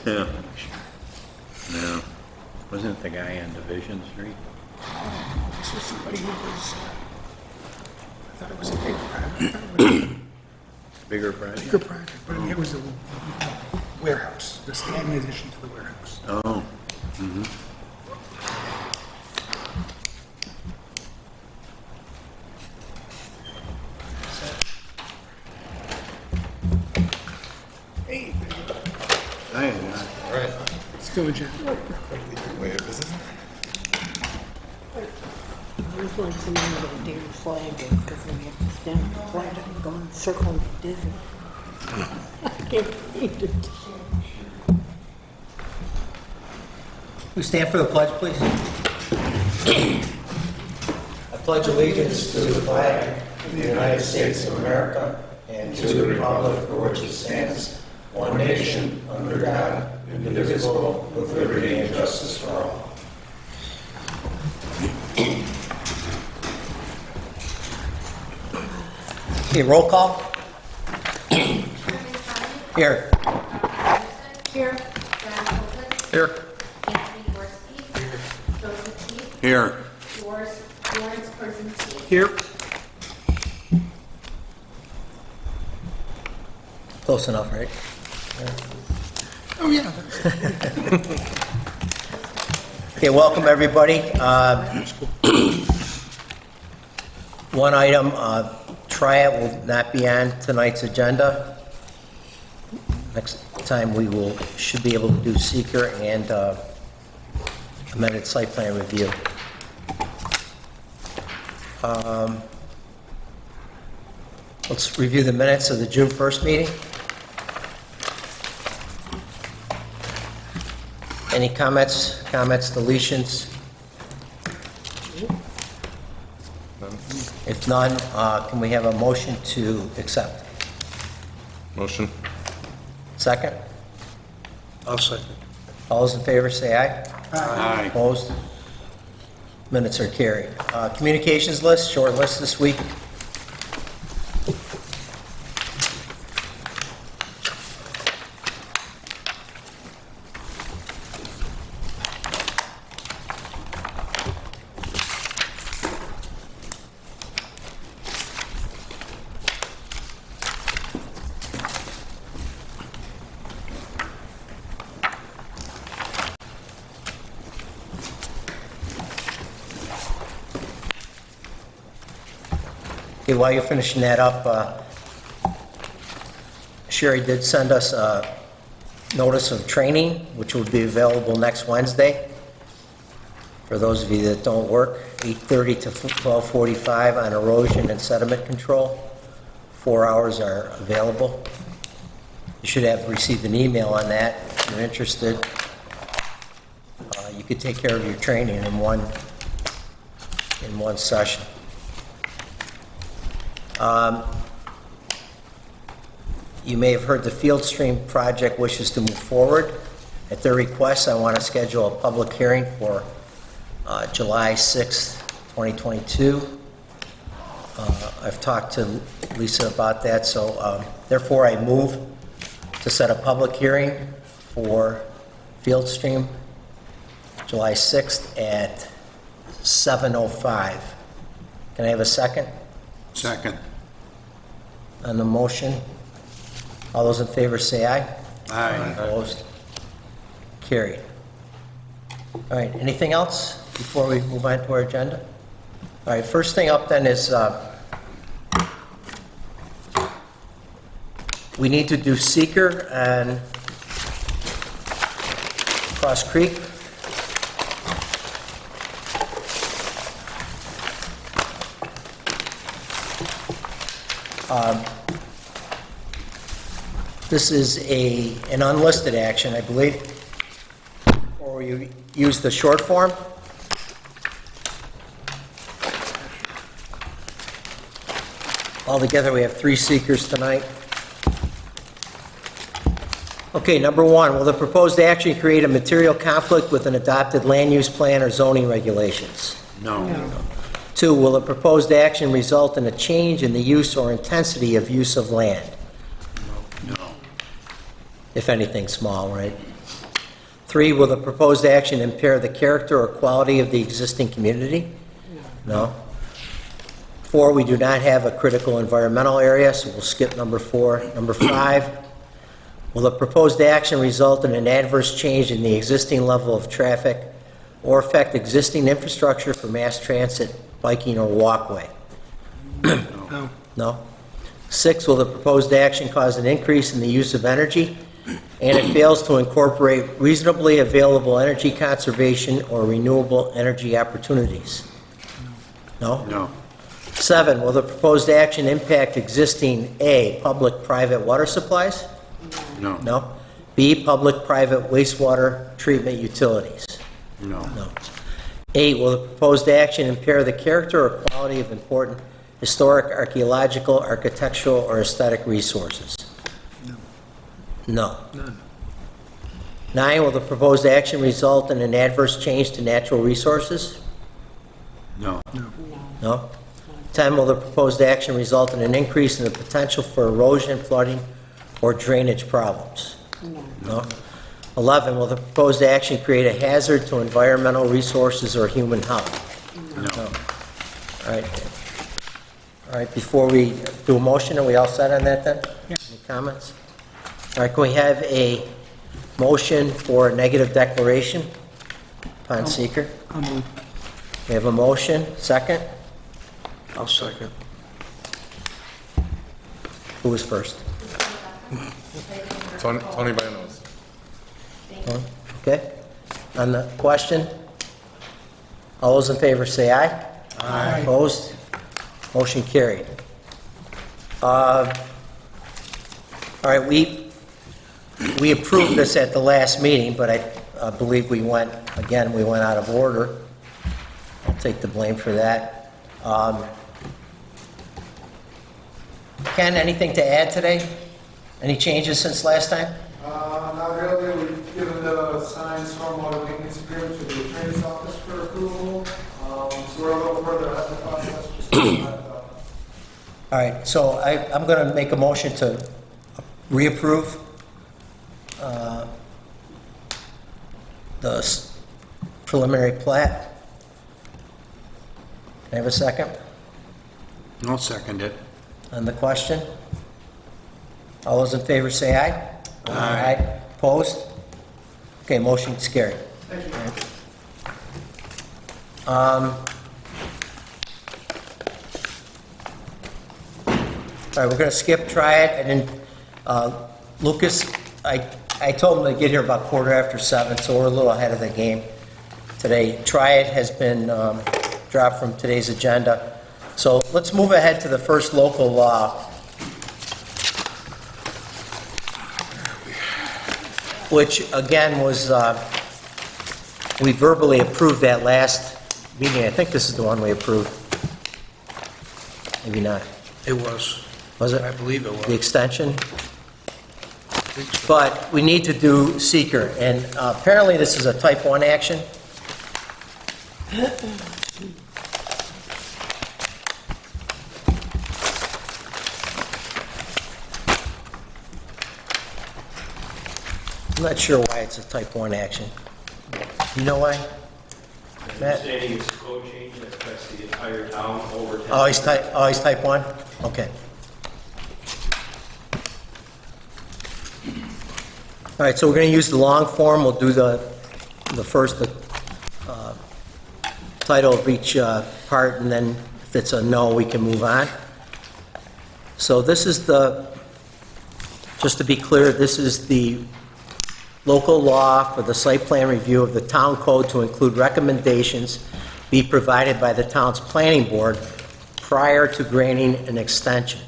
Yeah. No. Wasn't it the guy on Division Street? This was somebody who was, I thought it was a big project. I thought it was a Bigger project? bigger project, but it was a warehouse, this add in addition to the warehouse. Oh. Hey, I am not. let's go, Jen. I was going to know what a damn flag is, because when you have to stand on the flag and go in a circle and get dizzy. I can't read it. We stand for the pledge, please. I pledge allegiance to the flag of the United States of America and to the republic for which it stands, one nation, under God, indivisible, with liberty and justice for all. Okay, roll call. Here. Here. Here. Anthony Gorski. Joseph Keith. Here. Lawrence Kurzensky. Here. Close enough, right? Oh, yeah. Okay, welcome, everybody. One item, Triad will not be on tonight's agenda. Next time we should be able to do seeker and amended site plan review. Let's review the minutes of the June 1st meeting. Any comments, deletions? If none, can we have a motion to accept? Motion. Second? I'll second. All those in favor say aye. Aye. Opposed? Minutes are carried. Communications list, short list this week. Okay, while you're finishing that up, Sherry did send us a notice of training, which will be available next Wednesday. For those of you that don't work, 8:30 to 12:45 on erosion and sediment control. 4 hours are available. You should have received an email on that if you're interested. You could take care of your training in one session. You may have heard the Field Stream project wishes to move forward. At their request, I want to schedule a public hearing for July 6th, 2022. I've talked to Lisa about that, so therefore I move to set a public hearing for Field Stream July 6th at 7:05. Can I have a second? Second. On the motion, all those in favor say aye. Aye. Opposed? Carried. All right, anything else before we move on to our agenda? All right, first thing up then is we need to do seeker and Cross Creek. This is an unlisted action, I believe, or you use the short form. Altogether, we have 3 seekers tonight. Okay, number 1, will the proposed action create a material conflict with an adopted land use plan or zoning regulations? No. 2, will the proposed action result in a change in the use or intensity of use of land? No. If anything small, right? 3, will the proposed action impair the character or quality of the existing community? No. 4, we do not have a critical environmental area, so we'll skip number 4. Number 5, will the proposed action result in an adverse change in the existing level of traffic or affect existing infrastructure for mass transit, biking, or walkway? No. No. 6, will the proposed action cause an increase in the use of energy and it fails to incorporate reasonably available energy conservation or renewable energy opportunities? No? No. 7, will the proposed action impact existing A, public-private water supplies? No. No. B, public-private wastewater treatment utilities? No. No. 8, will the proposed action impair the character or quality of important historic, archaeological, architectural, or aesthetic resources? No. None. 9, will the proposed action result in an adverse change to natural resources? No. No. 10, will the proposed action result in an increase in the potential for erosion, flooding, or drainage problems? No. 11, will the proposed action create a hazard to environmental resources or human health? No. All right. All right, before we do a motion, are we all set on that then? Yeah. Any comments? All right, can we have a motion for a negative declaration upon seeker? I'll move. We have a motion, second? I'll second. Who was first? Tony Banos. Okay. On the question? All those in favor say aye. Aye. Opposed? Motion carried. All right, we approved this at the last meeting, but I believe we went out of order. I'll take the blame for that. Ken, anything to add today? Any changes since last time? Not really. We've given the signed stormwater maintenance agreement to the attorney's office for approval. So we're a little further ahead in the process. Just All right, so I'm going to make a motion to reapprove the preliminary plat. Can I have a second I'll second it. on the question? All those in favor say aye. Aye. Opposed? Okay, motion's carried. Thank you. All right, we're going to skip Triad, and then Lucas, I told him to get here about 7:15, so we're a little ahead of the game today. Triad has been dropped from today's agenda. So let's move ahead to the first local law, which again was, we verbally approved that last meeting. I think this is the one we approved. Maybe not. It was. Was it? I believe it was. The extension? I think so. But we need to do seeker, and apparently this is a type 1 action. I'm not sure why it's a type 1 action. You know why? Matt? Understanding it's a code change that affects the entire town over 10. Oh, he's type 1? Okay. All right, so we're going to use the long form. We'll do the first title of each part, and then if it's a no, we can move on. So this is just to be clear, this is the local law for the site plan review of the town code to include recommendations be provided by the town's planning board prior to granting an extension.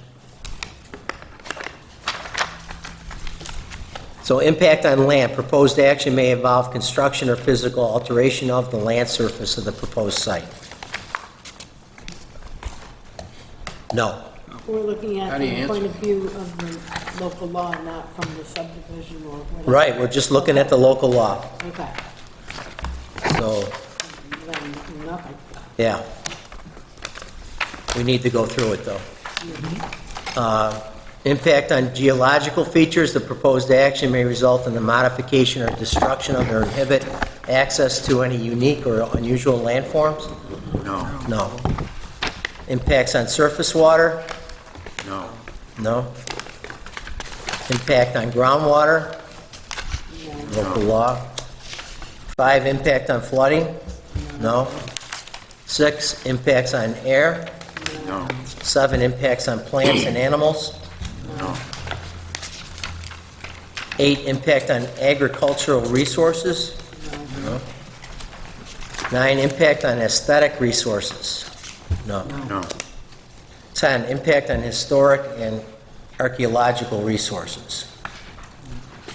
So impact on land. Proposed action may involve construction or physical alteration of the land surface of the proposed site. No. We're looking at How do you from the point answer? of view of the local law, not from the subdivision or whatever. Right, we're just looking at the local law. Okay, So, then nothing. yeah. We need to go through it, though. Impact on geological features, the proposed action may result in the modification or destruction of or inhibit access to any unique or unusual landforms? No, No. Impacts on surface water? no, No. Impact on groundwater? Local law. 5, impact on flooding? No. 6, impacts on air? no, 7, impacts on plants and animals? no, 8, impact on agricultural resources? No. 9, impact on aesthetic resources? No. no, 10, impact on historic and archaeological resources?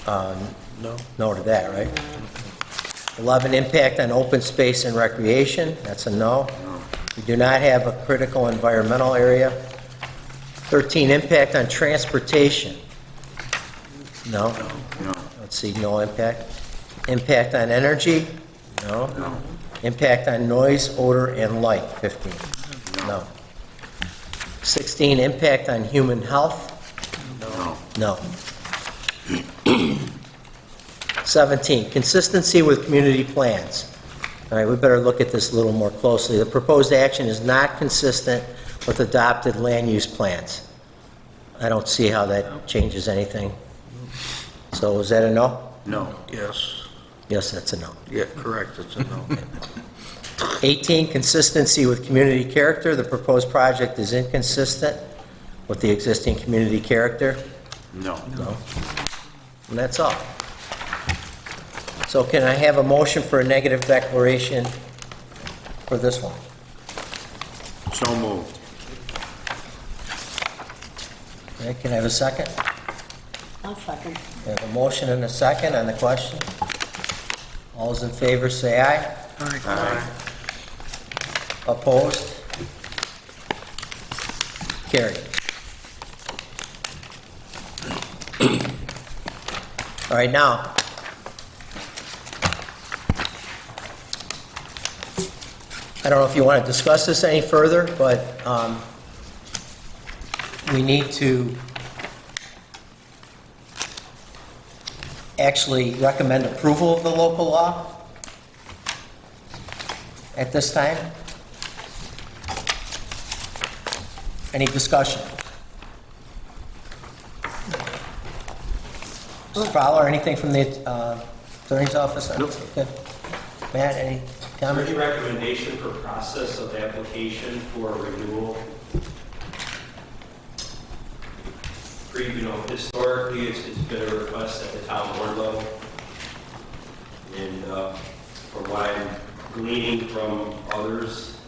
No. No to that, right? 11, impact on open space and recreation? That's a no. We do not have a critical environmental area. 13, impact on transportation? No. no, Let's see, no impact. Impact on energy? No. no, Impact on noise, odor, and light? 15. No. 16, impact on human health? no, No. 17, consistency with community plans. All right, we better look at this a little more closely. The proposed action is not consistent with adopted land use plans. I don't see how that changes anything. So is that a no? no, Yes. Yes, that's a no. Yeah, correct, it's a no. 18, consistency with community character. The proposed project is inconsistent with the existing community character. no. No. And that's all. So can I have a motion for a negative declaration for this one? So moved. Okay, can I have a second? I'll second. We have a motion and a second on the question. All those in favor say aye. Aye. Opposed? Carried. All right, now, I don't know if you want to discuss this any further, but we need to actually recommend approval of the local law at this time. Any discussion? Mr. Fowler, anything from the attorney's office? Nope. Good. Matt, any Is there comments? any recommendation for process of application for renewal? Historically, it's been a request at the town board level. And from what I'm gleaning from others,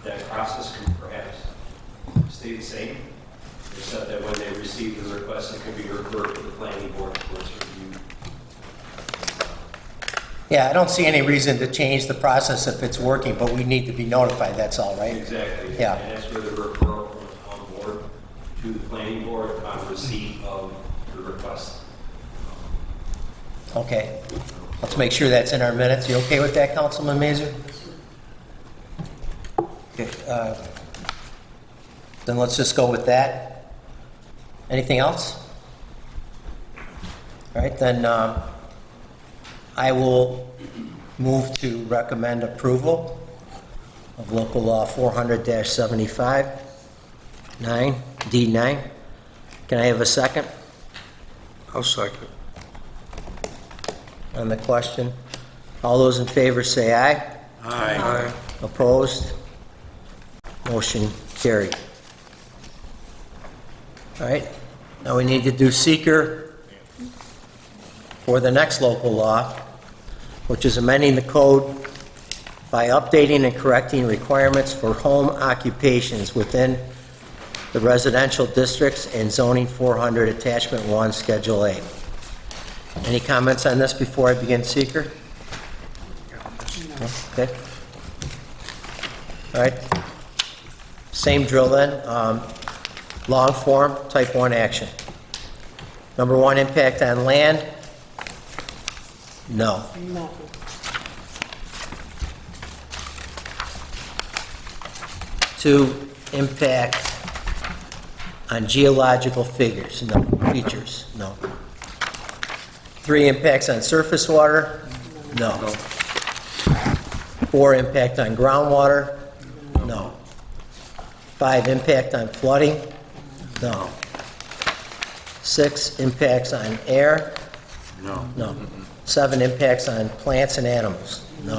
that process can perhaps stay the same, except that when they receive the request, it can be referred to the planning board for its review. Yeah, I don't see any reason to change the process if it's working, but we need to be notified, that's all, right? Exactly. Yeah. And that's where the referral from the town board to the planning board on receipt of the request. Okay. Let's make sure that's in our minutes. You okay with that, Councilman Mazer? Okay, then let's just go with that. Anything else? All right, then I will move to recommend approval of local law 400-75, 9, D9. Can I have a second I'll second. on the question? All those in favor say aye. Aye. Opposed? Motion carried. All right, now we need to do seeker for the next local law, which is amending the code by updating and correcting requirements for home occupations within the residential districts and zoning 400 attachment 1 schedule A. Any comments on this before I begin seeker? Okay. All right. Same drill then. Long form, type 1 action. Number 1, impact on land? No. No. 2, impact on geological features, no. 3, impacts on surface water, no. 4, impact on groundwater, no. 5, impact on flooding, no. 6, impacts on air, no. 7, impacts on plants and animals, no.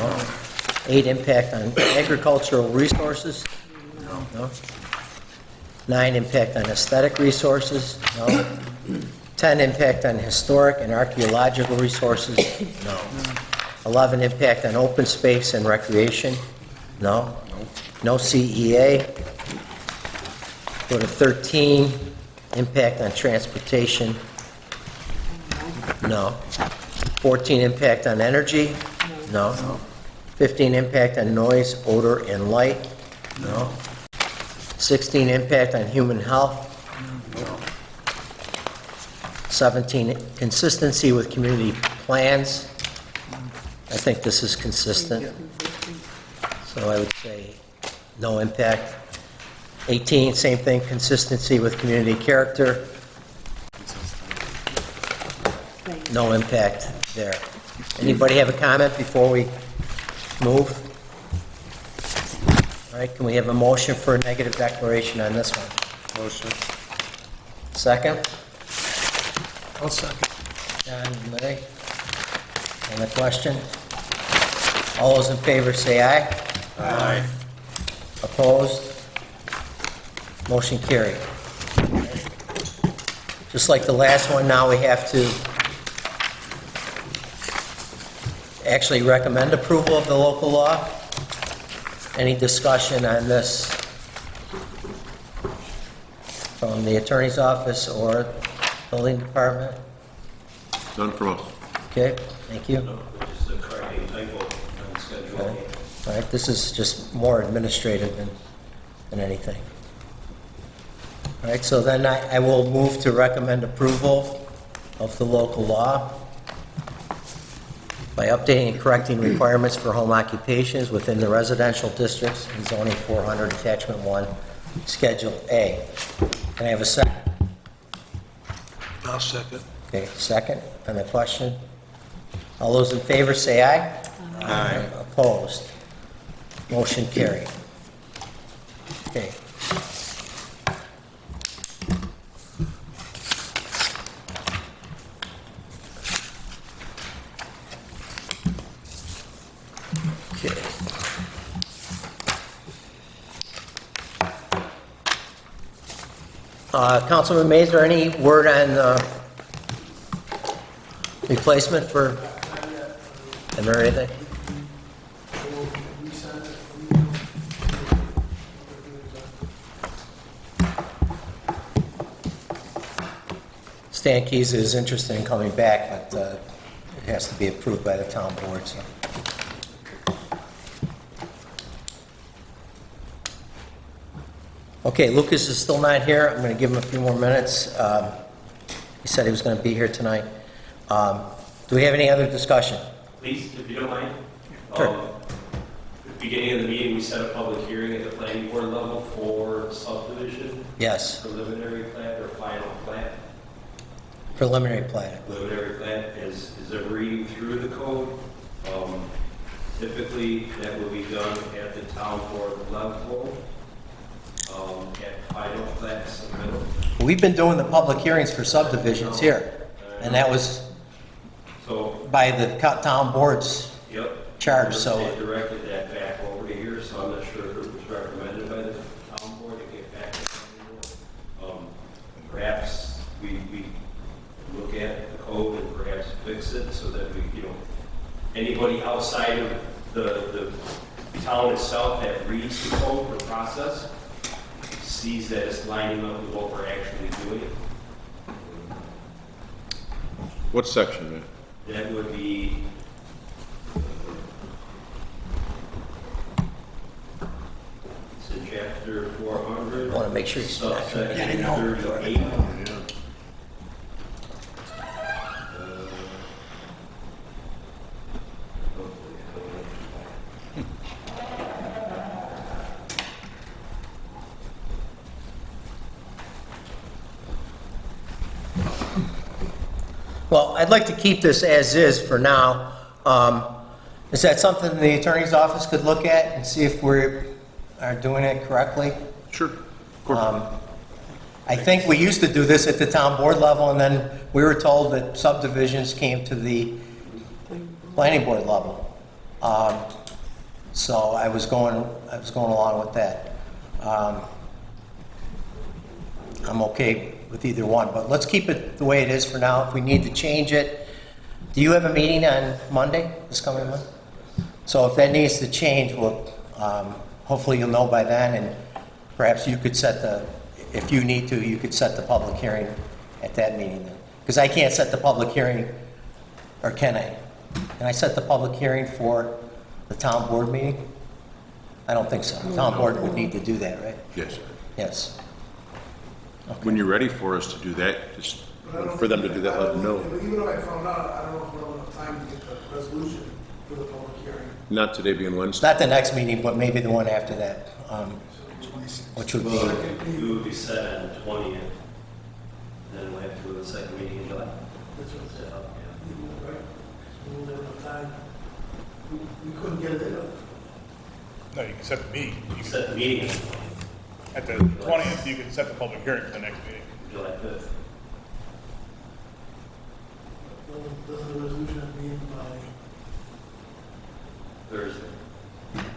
8, impact on agricultural resources, no. 9, impact on aesthetic resources, no. 10, impact on historic and archaeological resources, no. 11, impact on open space and recreation, no. No CEA. Go to 13, impact on transportation, no. 14, impact on energy, no. 15, impact on noise, odor, and light, no. 16, impact on human health, 17, consistency with community plans. I think this is consistent, so I would say no impact. 18, same thing, consistency with community character. No impact there. Anybody have a comment before we move? All right, can we have a motion for a negative declaration on this one? Motion. Second? I'll second. John, Larry? On the question? All those in favor say aye. Aye. Opposed? Motion carried. Just like the last one, now we have to actually recommend approval of the local law. Any discussion on this from the attorney's office or building department? None from us. Okay, thank you. Just a correcting typo on Schedule Okay. A. All right, this is just more administrative than anything. All right, so then I will move to recommend approval of the local law by updating and correcting requirements for home occupations within the residential districts in zoning 400 attachment 1, Schedule A. Can I have a second? I'll second. Okay, second on the question. All those in favor say aye. Aye. Opposed? Motion carried. Okay. Okay. Councilman Mays, is there any word on replacement for, and or anything? Stan Keys is interested in coming back, but it has to be approved by the town board, so. Okay, Lucas is still not here. I'm going to give him a few more minutes. He said he was going to be here tonight. Do we have any other discussion? Please, if you don't mind. Sure. At the beginning of the meeting, we set a public hearing at the planning board level for subdivision, Yes, preliminary plat or final plat. preliminary plat. Preliminary plat is a reading through the code. Typically, that will be done at the town board level. At final plat submittal. We've been doing the public hearings for subdivisions here, and that was So, by the town board's yep. charge, so. They directed that back over to here, so I'm not sure if it was recommended by the town board to get back to the town board. Perhaps we look at the code and perhaps fix it so that we, anybody outside of the town itself that reads the code for process sees that it's lining up with what we're actually doing. What section, man? That would be it's in chapter 400. I want to make sure he's not trying to Subsection get it out. 38. I'd like to keep this as is for now. Is that something the attorney's office could look at and see if we are doing it correctly? Sure. Of course. I think we used to do this at the town board level, and then we were told that subdivisions came to the planning board level. So I was going along with that. I'm okay with either one, but let's keep it the way it is for now. If we need to change it, do you have a meeting on Monday, this coming Monday? So if that needs to change, we'll, hopefully you'll know by then, and perhaps you could set the, if you need to, you could set the public hearing at that meeting then. Because I can't set the public hearing, or can I? Can I set the public hearing for the town board meeting? I don't think so. The town board would need to do that, right? Yes. Yes. When you're ready for us to do that, just for them to do that, let them know. Even though I found out, I don't know if we'll have enough time to get the resolution for the public hearing. Not today being Wednesday. Not the next meeting, but maybe the one after that, which would be, You would be set on the 20th, then we'll have to go to the second meeting in July. That's what Set up, yeah. Right? So we'll have enough time. We couldn't get it in. No, you can set the meeting. You can, Set the meeting on at the 20th, you can set the public hearing for the next meeting. July 5th. Doesn't the resolution have to be in by Thursday, Tuesday?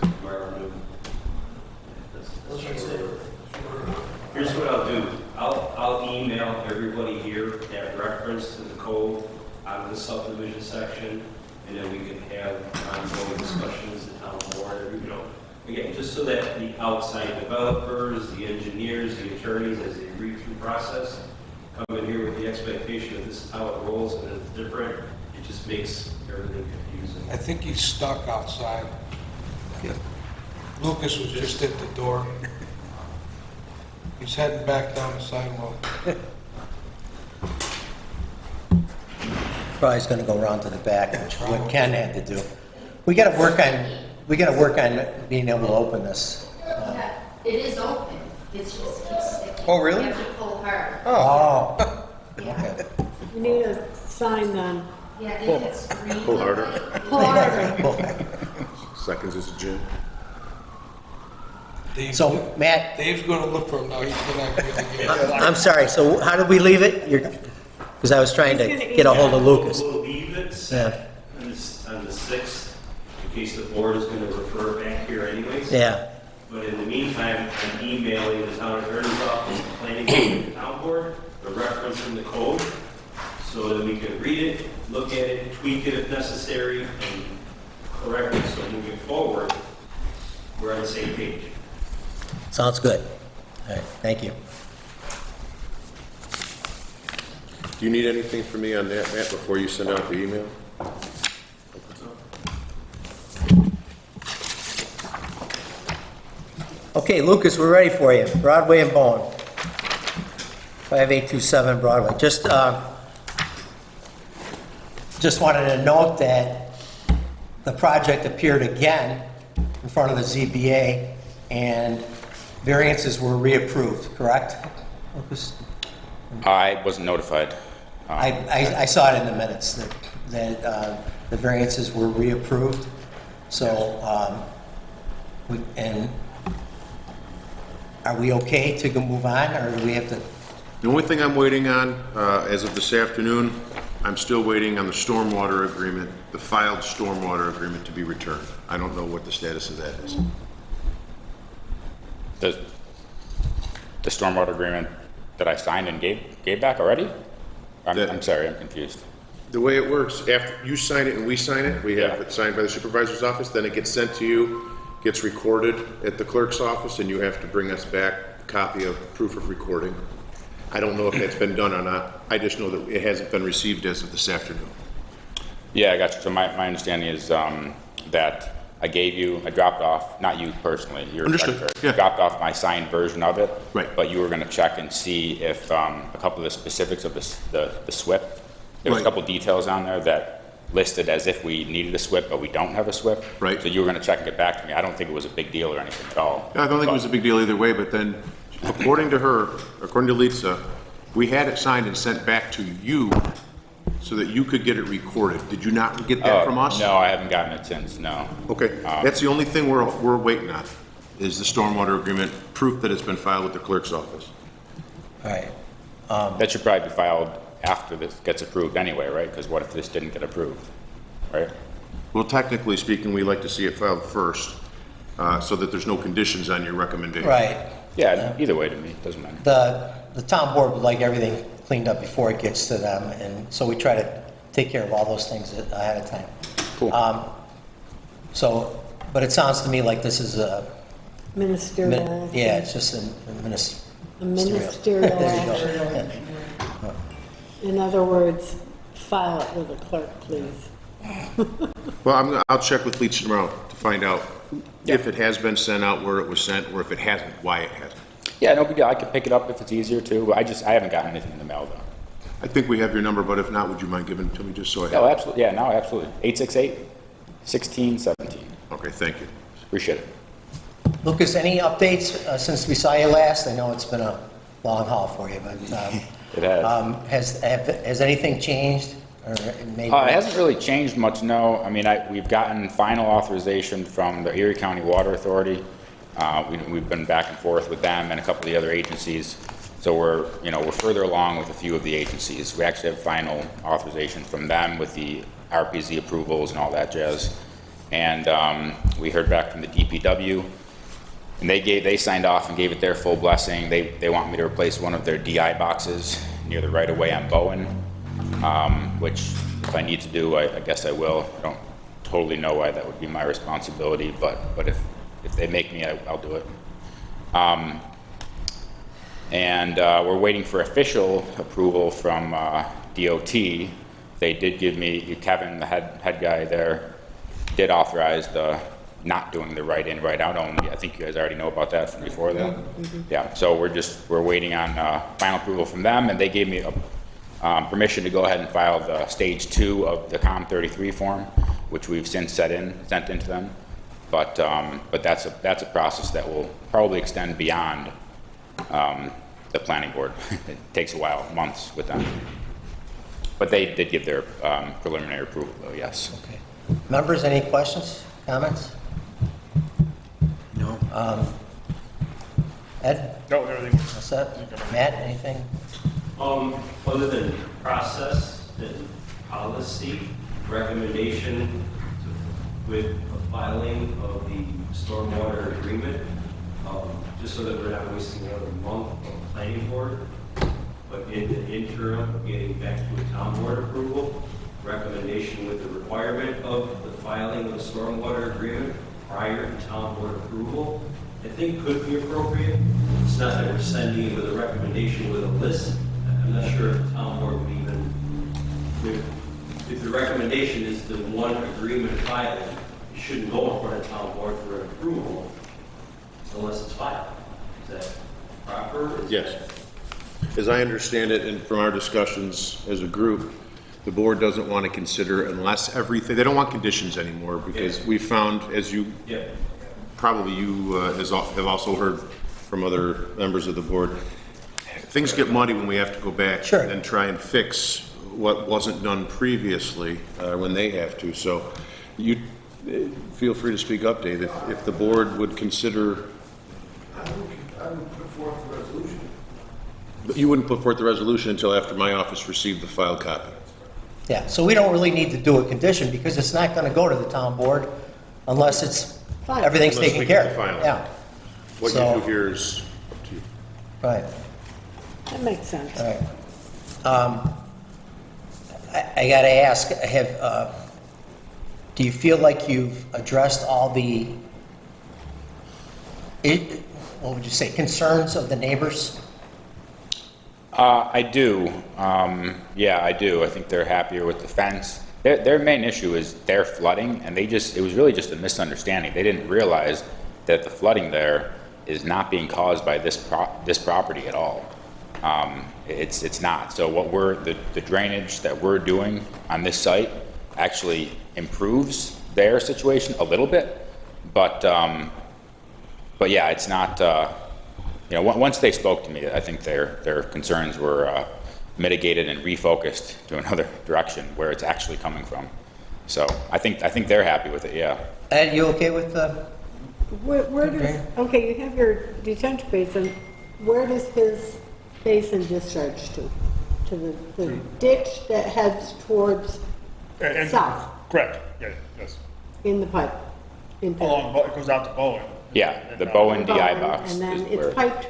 tomorrow noon. That's That's what I short. said. Here's what I'll do. I'll email everybody here that reference to the code out of the subdivision section, and then we can have ongoing discussions, the town board, you know, again, just so that the outside developers, the engineers, the attorneys, as they read through the process, come in here with the expectation that this is how it rolls and it's different. It just makes everything confusing. I think he's stuck outside. Lucas was just at the door. He's heading back down the sidewalk. probably is gonna go around to the back, which is what Ken had to do. We gotta work on being able to open this. Yeah, it is open, it's just keeps sticking. Oh, really? You have to pull hard. Oh, Yeah, You need a sign on. yeah, if it's green. Pull harder. Pull harder. Seconds is a gym. Dave- so Matt, Dave's gonna look for him now, he's gonna be able to get him. I'm sorry, so how did we leave it? Because I was trying to get a hold of Lucas. We'll leave it set on the 6th, in case the board is gonna refer back here anyways. Yeah, But in the meantime, I'm emailing the town attorney's office, the planning board, and the town board, the reference in the code, so that we can read it, look at it, tweak it if necessary, and correct it, so moving forward, we're on the same page. sounds good. All right, thank you. Do you need anything from me on that, Matt, before you send out the email? Okay, Lucas, we're ready for you. Broadway and Bowen. 5827 Broadway. Just wanted to note that the project appeared again in front of the ZBA, and variances were reapproved, correct? Lucas? I wasn't notified. I saw it in the minutes that the variances were reapproved. So, are we okay to go move on, or do we have to? The only thing I'm waiting on, as of this afternoon, I'm still waiting on the stormwater agreement, the filed stormwater agreement to be returned. I don't know what the status of that is. The stormwater agreement that I signed and gave back already? I'm sorry, I'm confused. The way it works, after you sign it and we sign it, we have Yeah. it signed by the supervisor's office, then it gets sent to you, gets recorded at the clerk's office, and you have to bring us back a copy of proof of recording. I don't know if that's been done or not. I just know that it hasn't been received as of this afternoon. Yeah, I got you. So my understanding is that I dropped off, not you personally, your Understood, secretary, yeah. dropped off my signed version of it. Right. But you were going to check and see if a couple of the specifics of the SWIP, there was a Right. couple details on there that listed as if we needed a SWIP, but we don't have a SWIP. Right. So you were going to check and get back to me. I don't think it was a big deal or anything at all. I don't think it was a big deal either way, but then, according to her, according to Lisa, we had it signed and sent back to you so that you could get it recorded. Did you not get that from us? No, I haven't gotten it since, no. Okay, that's the only thing we're waiting on, is the stormwater agreement, proof that it's been filed with the clerk's office. All right. That should probably be filed after this gets approved anyway, right? Because what if this didn't get approved, right? Well, technically speaking, we like to see it filed first, so that there's no conditions on your recommendation. Right. Yeah, either way to me, doesn't matter. The town board would like everything cleaned up before it gets to them, and so we try to take care of all those things ahead of time. Cool. But it sounds to me like this is a, Ministerial. yeah, it's just a Ministerial action. In other words, file it with the clerk, please. Well, I'll check with Leach tomorrow to find out if it has been sent out, where it was sent, or if it hasn't, why it hasn't. Yeah, no big deal. I could pick it up if it's easier too. But I haven't gotten anything in the mail though. I think we have your number, but if not, would you mind giving it to me just so I have Oh, it? absolutely. Yeah, no, absolutely. 868-1617. Okay, thank you. Appreciate it. Lucas, any updates since we saw you last? I know it's been a long haul for you, but It has. has anything changed? Or maybe It hasn't really changed much, no. I mean, we've gotten final authorization from the Erie County Water Authority. We've been back and forth with them and a couple of the other agencies. So we're further along with a few of the agencies. We actually have final authorization from them with the RPZ approvals and all that jazz. And we heard back from the DPW, and they signed off and gave it their full blessing. They want me to replace one of their DI boxes near the right of way on Bowen, which if I need to do, I guess I will. I don't totally know why that would be my responsibility, but if they make me, I'll do it. And we're waiting for official approval from DOT. They did give me, Kevin, the head guy there, did authorize the not doing the right in, right out only. I think you guys already know about that from before that. Yeah, so we're waiting on final approval from them, and they gave me permission to go ahead and file the stage 2 of the COM 33 form, which we've since sent into them. But that's a process that will probably extend beyond the planning board. It takes a while, months with them. But they did give their preliminary approval, though, yes. Okay. Members, any questions, comments? No. Ed? No, everything was. What's up? Matt, anything? Other than process and policy, recommendation with the filing of the stormwater agreement, just so that we're not wasting another month of planning board, but in the interim, getting back to a town board approval, recommendation with the requirement of the filing of the stormwater agreement prior to town board approval, I think could be appropriate. It's not that we're sending with a recommendation with a list. I'm not sure if the town board would even, if the recommendation is the one agreement filing, it shouldn't go in front of town board for an approval unless it's filed. Is that proper? Yes. As I understand it, and from our discussions as a group, the board doesn't want to consider unless everything, they don't want conditions anymore, because we found, as you, probably you have also heard from other members of the board, things get muddy when we have to go back and try and fix what wasn't done previously when they have to. So you feel free to speak up, Dave, if the board would consider. I would put forth the resolution. But you wouldn't put forth the resolution until after my office received the filed copy. Yeah, so we don't really need to do a condition because it's not going to go to the town board unless it's, everything's Unless taken we care get of. the final. Yeah, What So- you do here is up to you. right, That makes sense. all right. I got to ask, do you feel like you've addressed all the, what would you say, concerns of the neighbors? I do. Yeah, I do. I think they're happier with the fence. Their main issue is their flooding, and it was really just a misunderstanding. They didn't realize that the flooding there is not being caused by this property at all. It's not. So the drainage that we're doing on this site actually improves their situation a little bit, but yeah, it's not. Once they spoke to me, I think their concerns were mitigated and refocused to another direction where it's actually coming from. So I think they're happy with it, yeah. Ed, you okay with the, Where does, okay, you have your detention basin, where does his basin discharge to? To the ditch that heads towards And- south, Correct, yeah, yes. in the pipe? In the- Along, it goes out to Bowen. Yeah, the And, Bowen DI Bowen, box And then is where, it's piped,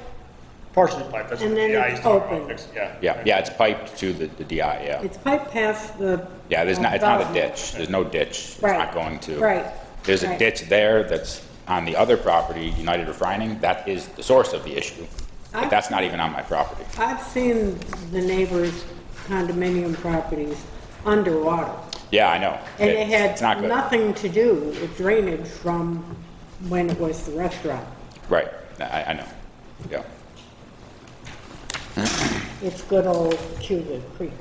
Partially piped, that's what And the then DI it's is talking about, open. fixing, yeah. yeah, it's piped to the DI, yeah. it's piped past the. Yeah, there's not, it's not a development. ditch, there's no ditch. It's Right, not going to. right, There's a right. ditch there that's on the other property, United Refining, that is the source of the issue. But that's not even on my property. I've seen the neighbors' condominium properties underwater. Yeah, I know. And it It's not had good. nothing to do with drainage from when it was the restaurant. Right, I know, yeah. It's good old Cuba Creek.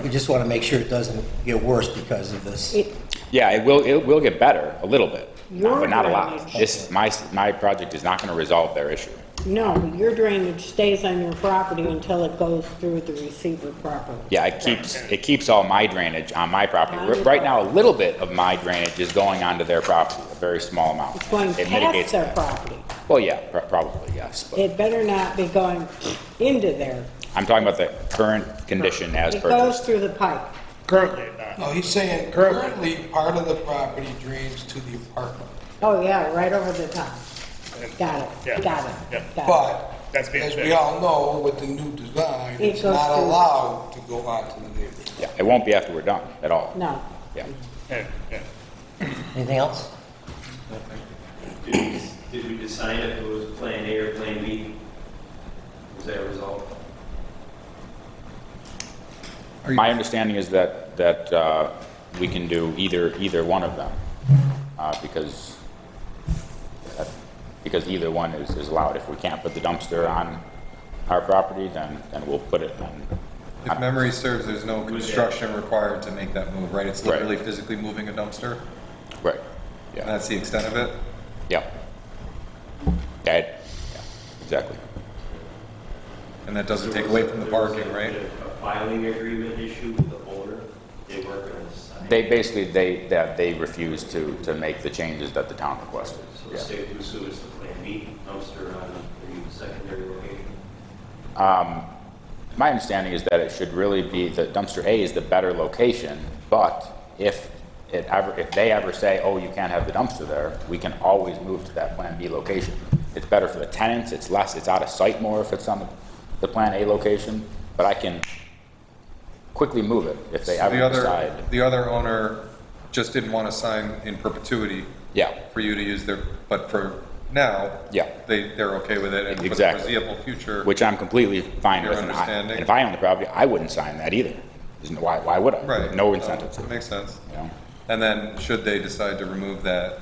we just want to make sure it doesn't get worse because of this. It, Yeah, it will get better, a little bit, Your but not a lot. drainage. This, my project is not gonna resolve their issue. no, your drainage stays on your property until it goes through the receiver properly. Yeah, it keeps all my drainage on my property. On your Right now, a little bit of my drainage is going onto their property, a very small amount. It's going It past mitigates their that. property. Well, yeah, probably, yes, but It better not be going into there. I'm talking about the current condition as It goes purchased. through the pipe. Currently, not. No, he's saying currently part of the property drains to the apartment. Oh, yeah, right over the top. Got it, Yeah. got it, Yeah. got it. But, That's being as we fixed. all know, with the new design, It it's goes not through- allowed to go onto the neighbor's. Yeah, it won't be after we're done at all. No. Yeah. Yeah. Anything else? Did we decide if it was Plan A or Plan B? Was that a result? My understanding is that we can do either one of them, because either one is allowed. If we can't put the dumpster on our property, then we'll put it on. If memory serves, there's no construction required to make that move, right? It's Right. literally physically moving a dumpster, Right, and yeah, that's the extent of it? yeah. Yeah, exactly. And that doesn't take away from the parking, right? A filing agreement issue with the owner, they weren't going to sign. They basically, they refused to make the changes that the town requested. So Yeah. safe to assume it's the Plan B dumpster on the secondary location? My understanding is that it should really be, the dumpster A is the better location, but if they ever say, oh, you can't have the dumpster there, we can always move to that Plan B location. It's better for the tenants, it's out of sight more if it's on the Plan A location, but I can quickly move it if they So ever decide. the other owner just didn't want to sign in perpetuity Yeah, for you to use their, but for now, yeah, they're okay with it, and for the Exactly. foreseeable future. which I'm completely fine Your with. And understanding? if I own the property, I wouldn't sign that either. Why would I? Right. No incentive to, That makes sense. you know? And then, should they decide to remove that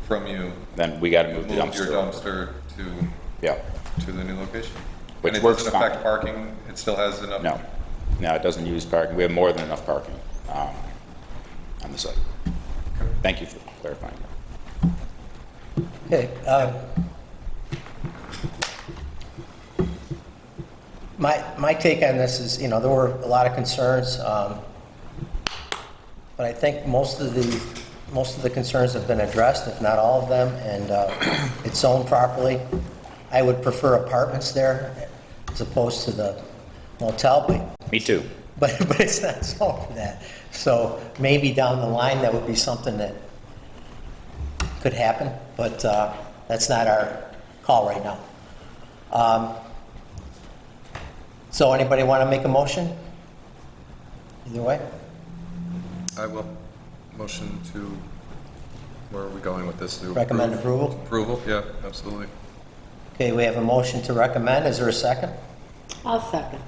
from you, Then we gotta move the move your dumpster. dumpster Yeah, to the new location? Which And it works doesn't fine. affect parking, it still has enough? no, it doesn't use parking. We have more than enough parking on the site. Thank you for clarifying that. Okay, my take on this is, there were a lot of concerns, but I think most of the concerns have been addressed, if not all of them, and it's zoned properly. I would prefer apartments there as opposed to the motel, Me too. but it's not zoned for that. So maybe down the line, that would be something that could happen, but that's not our call right now. So anybody want to make a motion? Either way? I will. Motion to, where are we going with this? To Recommend approve? approval? Approval, yeah, absolutely. Okay, we have a motion to recommend. Is there a second? I'll second.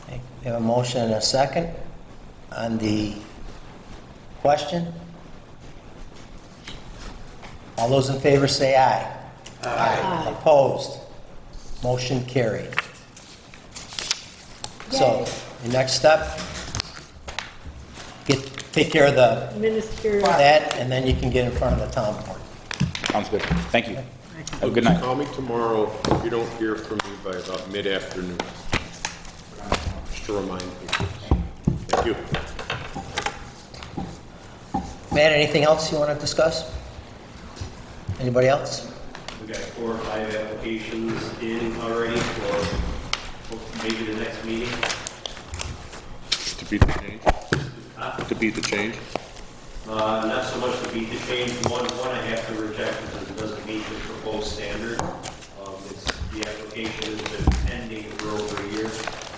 Okay, we have a motion and a second on the question. All those in favor say aye. Aye. Opposed? Motion carried. So, the next step, take care of Ministerial. that, and then you can get in front of the town board. Sounds good. Thank you. Have a good night. Call me tomorrow if you don't hear from me by about mid-afternoon. to remind people. Thank you. Matt, anything else you want to discuss? Anybody else? We got 4 or 5 applications in already for maybe the next meeting. To beat the change? To beat the change? Not so much to beat the change. One I have to reject because it doesn't meet the proposed standard. The application has been pending for over a year.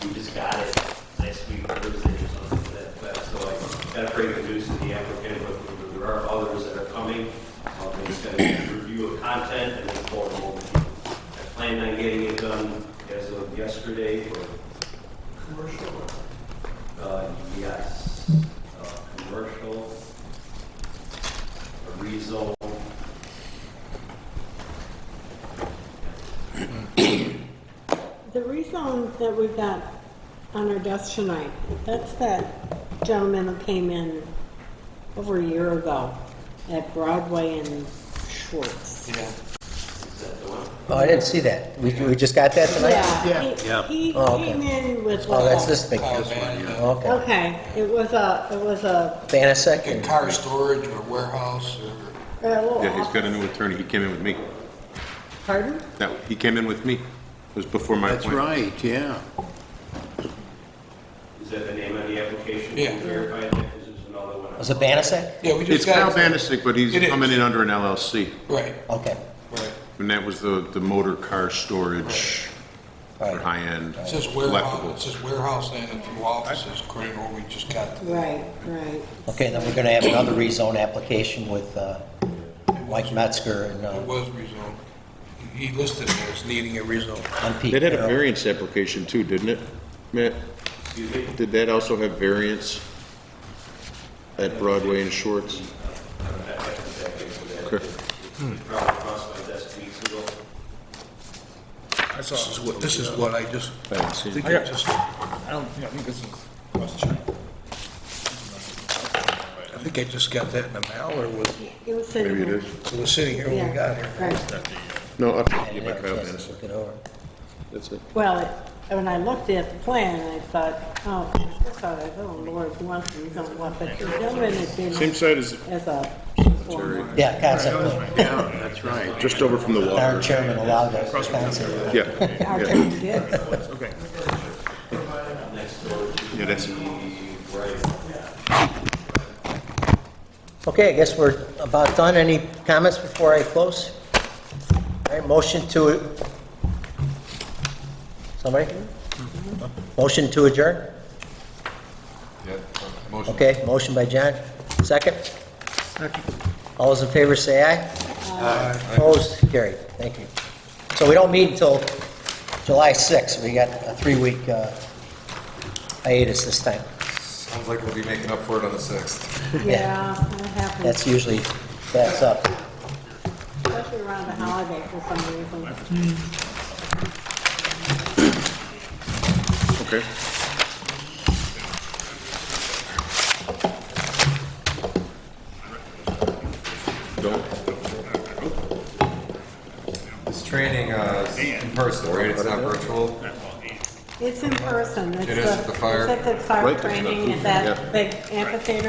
We just got it last week, Thursday or something to that effect. So I got to break the news to the applicant, but there are others that are coming. They just got to review of content and then forward them over to you. I plan on getting it done as of yesterday for Commercial. yes, commercial, a rezone. The rezone that we've got on our desk tonight, that's that gentleman who came in over a year ago at Broadway and Schwartz. Yeah. Oh, I didn't see that. We just got that tonight? Yeah, he Oh, okay. came in with. Oh, that's this big. Oh, Okay. Okay, it was a Banasek? Like car storage or warehouse or... little Yeah, he's got a office. new attorney. He came in with me. Pardon? He came in with me. It was before my That's appointment. right, yeah. Is that the name of the application? Yeah. Verify that, 'cause there's another one. Was it Banasek? Yeah, we It's just Kyle got... Banisic, but he's It is. coming in under an LLC. Right, Okay. right. And that was the motor car storage for Right. high-end It says warehouse, it collectibles. sace warehouse and a few offices, according to what we just got. Right, right. Okay, then we're going to have another rezone application with Mike Metzger and It was rezoned. He listed it as needing a rezone. and Pete That had a Carroll. variance application too, didn't it, Matt? Excuse me? Did that also have variance at Broadway and Shorts? Okay. Probably crossed my desk weeks ago. This is what I just, I haven't seen think it. I just, I think this is question. I think I just got that in the mail, or was, It was sitting Maybe it there. is. it was sitting here when we got here. Right. No, I'll I give didn't my have a Kyle chance to Banisic. look it over. That's it. Well, when I looked at the plan, I thought, oh, I thought, oh, Lord, he wants to rezone what, but the gentleman had been Same side as, as a. Yeah, concept plan. Yeah, that's right. just over from the Our water. chairman allowed that concept. Yeah, Our yeah, chairman did. Okay. yeah, that's it. Okay, I guess we're about done. Any comments before I close? All right, motion to, somebody? Motion to adjourn? Yeah, motion. Okay, motion by John. Second? Second. All those in favor say aye. Aye. Opposed? Carried. Thank you. So we don't meet until July 6th. We got a 3-week hiatus this time. Sounds like we'll be making up for it on the 6th. Yeah, that happens, That's usually, that's up. especially around the holiday for some reason. Okay. Don't. This training is in person, right? It's not virtual? It's in person. It's It is at the fire? It's at the fire Right, that's training not- at that yeah. big amphitheater